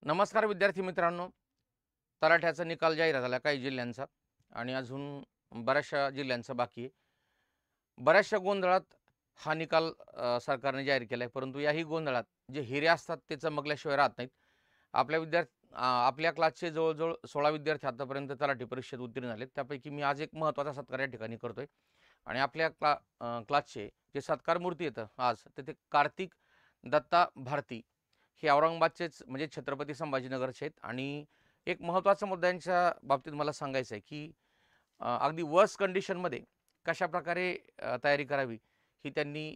नमस्कार विद्यार्थी मित्रांनो. तलाठ्याचा निकाल जाहीर झाला काही जिल्ह्यांचा आणि अजून बऱ्याचशा जिल्ह्यांचा बाकी आहे. बऱ्याचशा गोंधळात हा निकाल सरकारने जाहीर केला आहे, परंतु याही गोंधळात जे हिरे असतात ते चमकल्याशिवाय राहत नाहीत. आपल्या क्लासचे जवळजवळ 16 विद्यार्थी आतापर्यंत तलाठी परीक्षेत उत्तीर्ण झालेत. त्यापैकी मी आज एक महत्त्वाचा सत्कार या ठिकाणी करतोय आणि आपल्या क्लासचे जे सत्कार मूर्ती येतं आज ते कार्तिक दत्ता भारती हे औरंगाबादचेच म्हणजे छत्रपती संभाजीनगरचे आहेत. आणि एक महत्त्वाचा मुद्दा यांच्या बाबतीत मला सांगायचं आहे की अगदी वर्स्ट कंडिशनमध्ये कशाप्रकारे तयारी करावी ही त्यांनी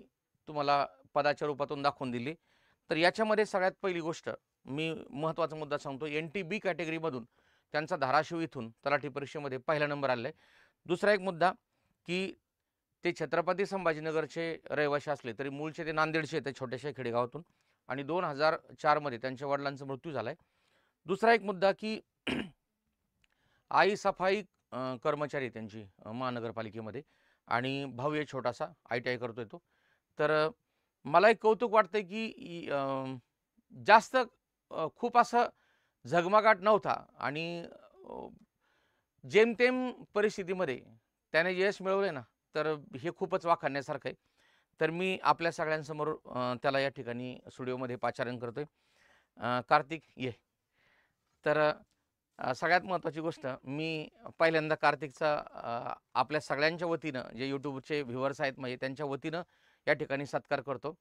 तुम्हाला पदाच्या रूपातून दाखवून दिली. तर याच्यामध्ये सगळ्यात पहिली गोष्ट मी महत्त्वाचा मुद्दा सांगतो, NTB कॅटेगरीमधून त्यांचा धाराशिव इथून तलाठी परीक्षेमध्ये पहिला नंबर आला आहे. दुसरा एक मुद्दा की ते छत्रपती संभाजीनगरचे रहिवासी असले तरी मूळचे ते नांदेडचे आहेत, छोट्याशा खेडेगावातून, आणि 2004मध्ये त्यांच्या वडिलांचा मृत्यू झाला आहे. दुसरा एक मुद्दा की आई सफाई कर्मचारी त्यांची महानगरपालिकेमध्ये, आणि भाऊ आहे छोटासा ITI करतोय तो. तर मला एक कौतुक वाटतंय की जास्त खूप असं झगमगाट नव्हता आणि जेमतेम परिस्थितीमध्ये त्याने यश मिळवले ना, तर हे खूपच वाखाणण्यासारखं आहे. तर मी आपल्या सगळ्यांसमोर त्याला या ठिकाणी स्टुडिओमध्ये पाचारण करतोय. कार्तिक ये. तर सगळ्यात महत्त्वाची गोष्ट मी पहिल्यांदा कार्तिकचा आपल्या सगळ्यांच्या वतीनं जे यूट्यूबचे व्ह्युअर्स आहेत म्हणजे त्यांच्या वतीनं या ठिकाणी सत्कार करतो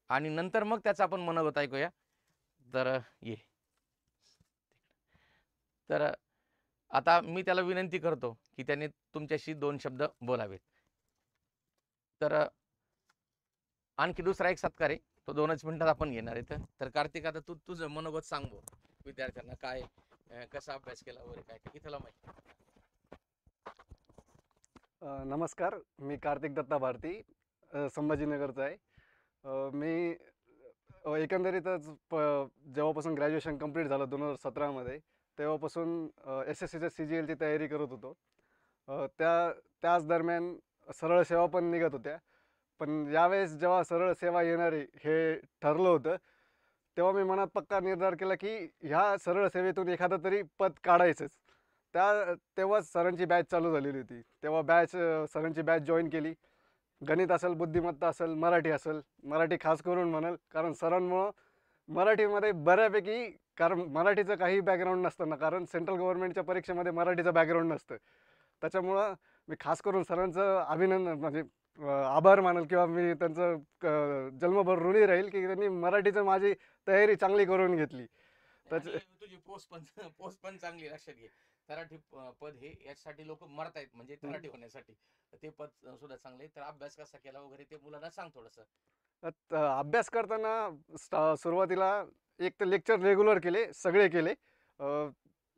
आणि नंतर मग त्याचा आपण मनोगत ऐकूया. तर ये. तर आता मी त्याला विनंती करतो की त्याने तुमच्याशी 2 शब्द बोलावेत. तर आणखी दुसरा एक सत्कार आहे, तो 2च मिनिटात आपण घेणार आहे. तर कार्तिक, आता तुझं मनोगत सांग विद्यार्थ्यांना. काय कसा अभ्यास केला वगैरे काय काय तुला माहिती? नमस्कार, मी कार्तिक दत्ता भारती, संभाजीनगरचा आहे. मी एकंदरीतच जेव्हापासून ग्रॅज्युएशन कंप्लीट झालं 2017मध्ये, तेव्हापासून SSCच्या CGLची तयारी करत होतो. त्याच दरम्यान सरळ सेवा पण निघत होत्या. पण यावेळेस जेव्हा सरळ सेवा येणार आहे हे ठरलं होतं, तेव्हा मी मनात पक्का निर्धार केला की ह्या सरळ सेवेतून एखादं तरी पद काढायचंच. तेव्हाच सरांची बॅच चालू झालेली होती. तेव्हा सरांची बॅच जॉईन केली. गणित असेल, बुद्धिमत्ता असेल, मराठी असेल, मराठी खास करून म्हणाल, कारण सरांमुळं मराठीमध्ये बऱ्यापैकी, कारण मराठीचं काही बॅकग्राऊंड नसतं ना, कारण सेंट्रल गव्हर्नमेंटच्या परीक्षेमध्ये मराठीचं बॅकग्राऊंड नसतं. त्याच्यामुळं मी खास करून सरांचं अभिनंदन म्हणजे आभार मानल किंवा मी त्यांचं जन्मभर ऋणी राहील की त्यांनी मराठीचं माझी तयारी चांगली करून घेतली. आणि तुझी पोस्ट पण चांगली, लक्षात घे. तलाठी पद हे यासाठी लोक मरतायत म्हणजे तलाठी होण्यासाठी. ते पद सुद्धा चांगले. तर अभ्यास कसा केला वगैरे ते मुलांना सांग थोडस. अभ्यास करताना सुरुवातीला एक तर लेक्चर रेग्युलर केले, सगळे केले.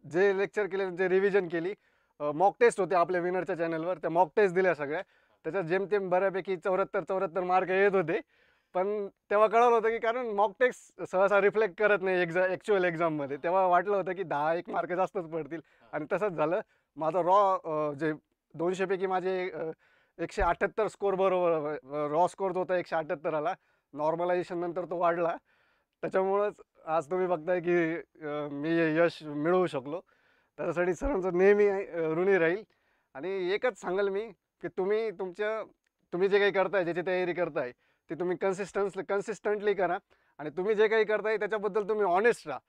जे लेक्चर केले जे रिव्हिजन केली. मॉक टेस्ट होते आपल्या विनरच्या चॅनलवर, त्या मॉक टेस्ट दिल्या सगळ्या. त्याच्यात जेमतेम बऱ्यापैकी 74 मार्क येत होते. पण तेव्हा कळलं होतं की कारण मॉक टेस्ट सहसा रिफ्लेक्ट करत नाही ॲक्च्युअल एक्झाममध्ये. तेव्हा वाटलं होतं की 10-1 मार्क जास्तच पडतील आणि तसंच झालं. माझा जे 200 पैकी माझे 178 स्कोर बरोबर, रॉ स्कोर जो होता 178 आला. नॉर्मलायझेशन नंतर तो वाढला. त्याच्यामुळंच आज तुम्ही बघताय की मी यश मिळवू शकलो. त्याच्यासाठी सरांचं नेहमी ऋणी राहील. आणि एकच सांगाल मी की तुम्ही जे काही करताय, ज्याची तयारी करताय, ती तुम्ही कन्सिस्टंटली करा. आणि तुम्ही जे काही करताय त्याच्याबद्दल तुम्ही ऑनेस्ट राहा.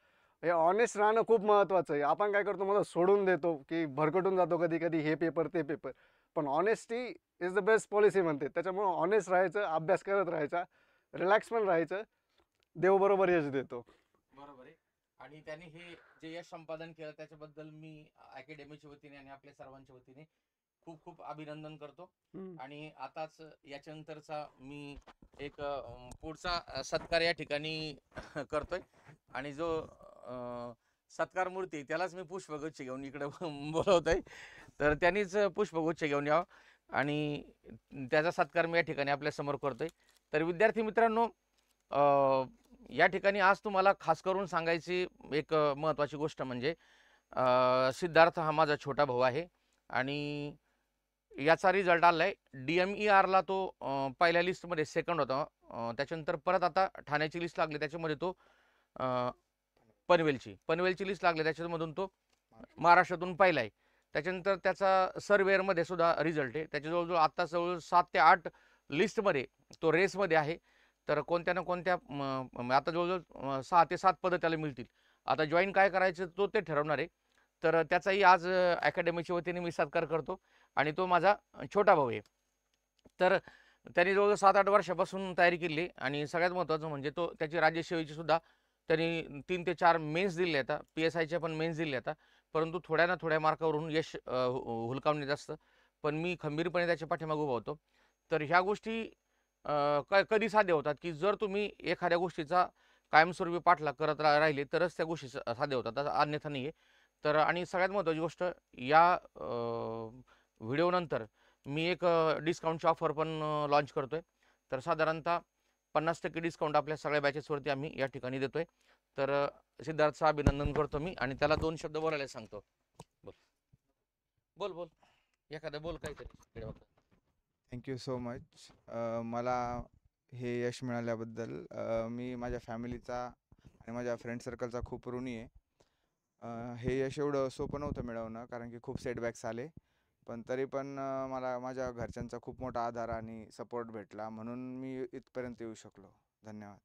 हे ऑनेस्ट राहणं खूप महत्त्वाचं आहे. आपण काय करतो, मला सोडून देतो की भरकटून जातो कधी कधी, हे पेपर ते पेपर. पण honesty is the best policy म्हणते. त्याच्यामुळं ऑनेस्ट राहायचं, अभ्यास करत राहायचा, रिलॅक्स पण राहायचं. देव बरोबर यश देतो. बरोबर आहे. आणि त्यांनी हे जे यश संपादन केलं त्याच्याबद्दल मी अकॅडमीच्या वतीने आणि आपल्या सर्वांच्या वतीने खूप खूप अभिनंदन करतो. आणि आताच याच्यानंतरचा मी एक पुढचा सत्कार या ठिकाणी करतोय. आणि जो सत्कार मूर्ती त्यालाच मी पुष्पगुच्छ घेऊन इकडे बोलवतोय. तर त्यांनीच पुष्पगुच्छ घेऊन यावं आणि त्याचा सत्कार मी या ठिकाणी आपल्या समोर करतोय. तर विद्यार्थी मित्रांनो, या ठिकाणी आज तुम्हाला खास करून सांगायची एक महत्त्वाची गोष्ट म्हणजे सिद्धार्थ हा माझा छोटा भाऊ आहे आणि याचा रिझल्ट आलाय DMERला. तो पहिल्या लिस्टमध्ये सेकंड होता. त्याच्यानंतर परत आता ठाण्याची लिस्ट लागली, त्याच्यामध्ये तो पनवेलची लिस्ट लागली, त्याच्यामधून तो महाराष्ट्रातून पहिला आहे. त्याच्यानंतर त्याचा सर्वेअरमध्ये सुद्धा रिझल्ट आहे. त्याच्या जवळजवळ आत्ता जवळ 7 ते 8 लिस्टमध्ये तो रेसमध्ये आहे. तर कोणत्या ना कोणत्या आता जवळजवळ 6 ते 7 पदं त्याला मिळतील. आता जॉईन काय करायचं तो ते ठरवणार आहे. तर त्याचाही आज अकॅडमीच्या वतीने मी सत्कार करतो आणि तो माझा छोटा भाऊ आहे. तर त्यांनी जवळजवळ 7-8 वर्षापासून तयारी केली आणि सगळ्यात महत्त्वाचं म्हणजे तो त्याची राज्यसेवेची सुद्धा त्यांनी 3 ते 4 मेन्स दिले आता, PSIच्या पण मेन्स दिले आता. परंतु थोड्या ना थोड्या मार्कावरून यश हुलकावण्यात असतं. पण मी खंबीरपणे त्याच्या पाठीमागे उभा होतो. तर ह्या गोष्टी कधी साध्य होतात, की जर तुम्ही एखाद्या गोष्टीचा कायमस्वरूपी पाठलाग करत राहिले तरच त्या गोष्टी साध्य होतात, अन्यथा नाही आहे. तर आणि सगळ्यात महत्त्वाची गोष्ट, या व्हिडिओनंतर मी एक डिस्काउंटची ऑफर पण लॉन्च करतोय. तर साधारणतः 50% डिस्काउंट आपल्या सगळ्या बॅचेसवरती आम्ही या ठिकाणी देतोय. तर सिद्धार्थचं अभिनंदन करतो मी आणि त्याला 2 शब्द बोलायला सांगतो. बोल बोल बोल एखादं बोल काहीतरी. Thank you so much. मला हे यश मिळाल्याबद्दल मी माझ्या फॅमिलीचा आणि माझ्या फ्रेंड सर्कलचा खूप ऋणी आहे. हे यश एवढं सोपं नव्हतं मिळवणं, कारण की खूप सेटबॅक्स आले. पण तरी पण मला माझ्या घरच्यांचा खूप मोठा आधार आणि सपोर्ट भेटला, म्हणून मी इथपर्यंत येऊ शकलो. धन्यवाद.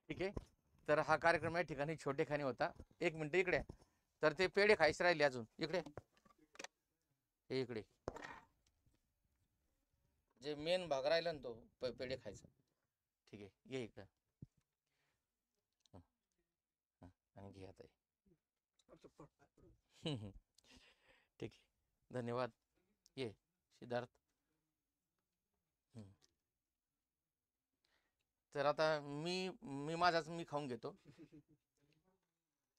ठीक आहे. तर हा कार्यक्रम या ठिकाणी छोटेखानी होता. 1 मिनिट इकडे. तर ते पेढे खायचे राहिले अजून. इकडे हे इकडे जे मेन भाग राहिला ना तो पेढे खायचा. ठीक आहे, ये इकडं. आणि घे आता. ठीक आहे, धन्यवाद. ये सिद्धार्थ. तर आता मी माझाच मी खाऊन घेतो.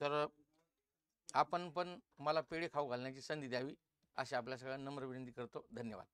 तर आपण पण मला पेढे खाऊ घालण्याची संधी द्यावी अशी आपल्या सगळ्यांना नम्र विनंती करतो. धन्यवाद.